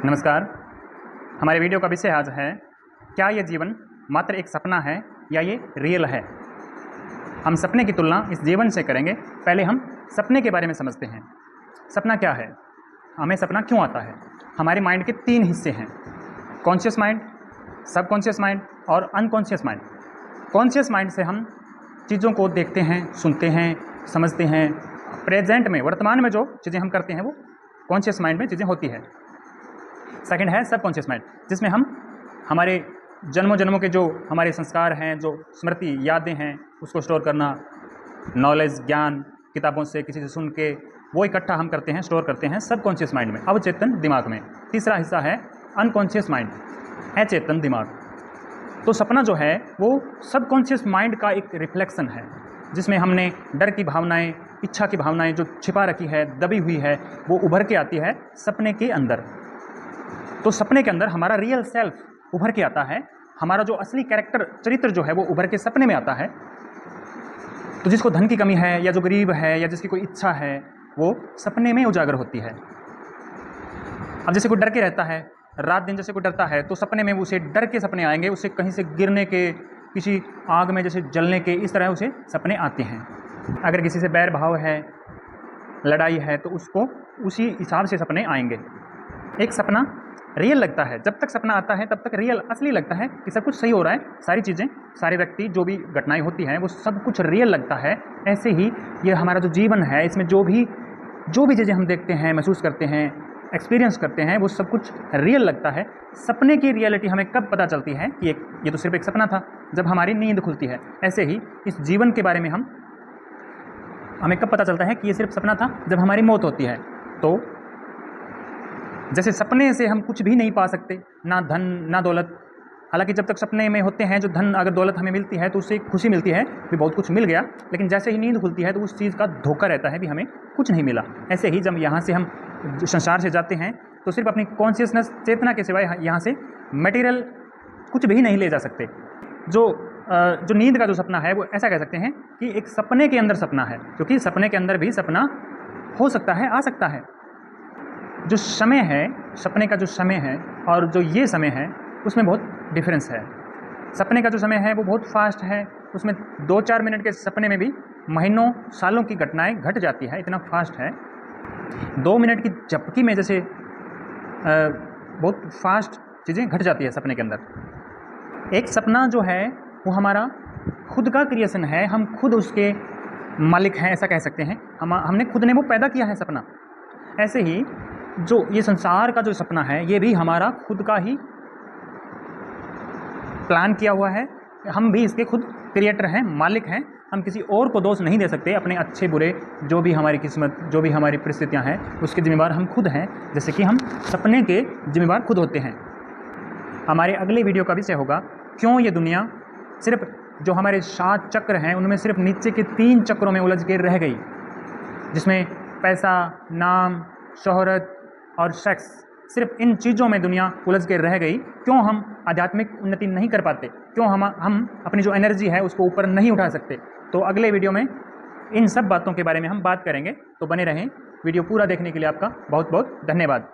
नमस्कार। हमारे वीडियो का विषय आज है, क्या ये जीवन मात्र एक सपना है या ये रियल है। हम सपने की तुलना इस जीवन से करेंगे। पहले हम सपने के बारे में समझते हैं। सपना क्या है, हमें सपना क्यों आता है। हमारे माइंड के 3 हिस्से हैं, कॉन्शियस माइंड, सबकॉन्शियस माइंड और अनकॉन्शियस माइंड। कॉन्शियस माइंड से हम चीज़ों को देखते हैं, सुनते हैं, समझते हैं। प्रेजेंट में, वर्तमान में जो चीज़ें हम करते हैं वो कॉन्शियस माइंड में चीज़ें होती है। सेकंड है सबकॉन्शियस माइंड, जिसमें हम हमारे जन्मों जन्मों के जो हमारे संस्कार हैं, जो स्मृति यादें हैं, उसको स्टोर करना, नॉलेज, ज्ञान, किताबों से, किसी से सुन के वो इकट्ठा हम करते हैं, स्टोर करते हैं सबकॉन्शियस माइंड में, अवचेतन दिमाग में। तीसरा हिस्सा है अनकॉन्शियस माइंड, अचेतन दिमाग। तो सपना जो है वो सबकॉन्शियस माइंड का एक रिफ्लेक्शन है, जिसमें हमने डर की भावनाएं, इच्छा की भावनाएं जो छिपा रखी है, दबी हुई है, वो उभर के आती है सपने के अंदर। तो सपने के अंदर हमारा रियल सेल्फ उभर के आता है, हमारा जो असली कैरेक्टर, चरित्र जो है वो उभर के सपने में आता है। तो जिसको धन की कमी है, या जो गरीब है, या जिसकी कोई इच्छा है, वो सपने में उजागर होती है। अब जैसे कोई डर के रहता है, रात दिन जैसे कोई डरता है, तो सपने में उसे डर के सपने आएंगे, उसे कहीं से गिरने के, किसी आग में जैसे जलने के, इस तरह उसे सपने आते हैं। अगर किसी से बैर भाव है, लड़ाई है, तो उसको उसी हिसाब से सपने आएंगे। एक सपना रियल लगता है, जब तक सपना आता है तब तक रियल, असली लगता है कि सब कुछ सही हो रहा है, सारी चीज़ें, सारे व्यक्ति, जो भी घटनाएं होती हैं वो सब कुछ रियल लगता है। ऐसे ही ये हमारा जो जीवन है, इसमें जो भी चीज़ें हम देखते हैं, महसूस करते हैं, एक्सपीरियंस करते हैं, वो सब कुछ रियल लगता है। सपने की रियलिटी हमें कब पता चलती है कि ये तो सिर्फ एक सपना था, जब हमारी नींद खुलती है। ऐसे ही इस जीवन के बारे में हमें कब पता चलता है कि ये सिर्फ सपना था, जब हमारी मौत होती है। तो जैसे सपने से हम कुछ भी नहीं पा सकते, ना धन ना दौलत। हालांकि जब तक सपने में होते हैं, जो धन अगर दौलत हमें मिलती है तो उससे खुशी मिलती है कि बहुत कुछ मिल गया, लेकिन जैसे ही नींद खुलती है तो उस चीज़ का धोखा रहता है भी हमें कुछ नहीं मिला। ऐसे ही जब यहाँ से हम संसार से जाते हैं तो सिर्फ अपनी कॉन्शियसनेस, चेतना के सिवाय यहाँ से मटेरियल कुछ भी नहीं ले जा सकते। जो नींद का जो सपना है वो ऐसा कह सकते हैं कि एक सपने के अंदर सपना है, क्योंकि सपने के अंदर भी सपना हो सकता है, आ सकता है। जो समय है, सपने का जो समय है और जो ये समय है, उसमें बहुत डिफरेंस है। सपने का जो समय है वो बहुत फास्ट है, उसमें 2-4 मिनट के सपने में भी महीनों सालों की घटनाएं घट जाती है, इतना फास्ट है। 2 मिनट की झपकी में जैसे बहुत फास्ट चीज़ें घट जाती है सपने के अंदर। एक सपना जो है वो हमारा खुद का क्रिएशन है, हम खुद उसके मालिक हैं, ऐसा कह सकते हैं। हमने खुद ने वो पैदा किया है सपना। ऐसे ही जो ये संसार का जो सपना है, ये भी हमारा खुद का ही प्लान किया हुआ है। हम भी इसके खुद क्रिएटर हैं, मालिक हैं। हम किसी और को दोष नहीं दे सकते। अपने अच्छे बुरे, जो भी हमारी किस्मत, जो भी हमारी परिस्थितियां हैं, उसके जिम्मेवार हम खुद हैं, जैसे कि हम सपने के जिम्मेवार खुद होते हैं। हमारे अगले वीडियो का विषय होगा, क्यों ये दुनिया सिर्फ जो हमारे 7 चक्र हैं उनमें सिर्फ नीचे के 3 चक्रों में उलझ के रह गई, जिसमें पैसा, नाम, शोहरत और सेक्स, सिर्फ इन चीज़ों में दुनिया उलझ के रह गई। क्यों हम आध्यात्मिक उन्नति नहीं कर पाते, क्यों हम अपनी जो एनर्जी है उसको ऊपर नहीं उठा सकते। तो अगले वीडियो में इन सब बातों के बारे में हम बात करेंगे, तो बने रहें। वीडियो पूरा देखने के लिए आपका बहुत बहुत धन्यवाद।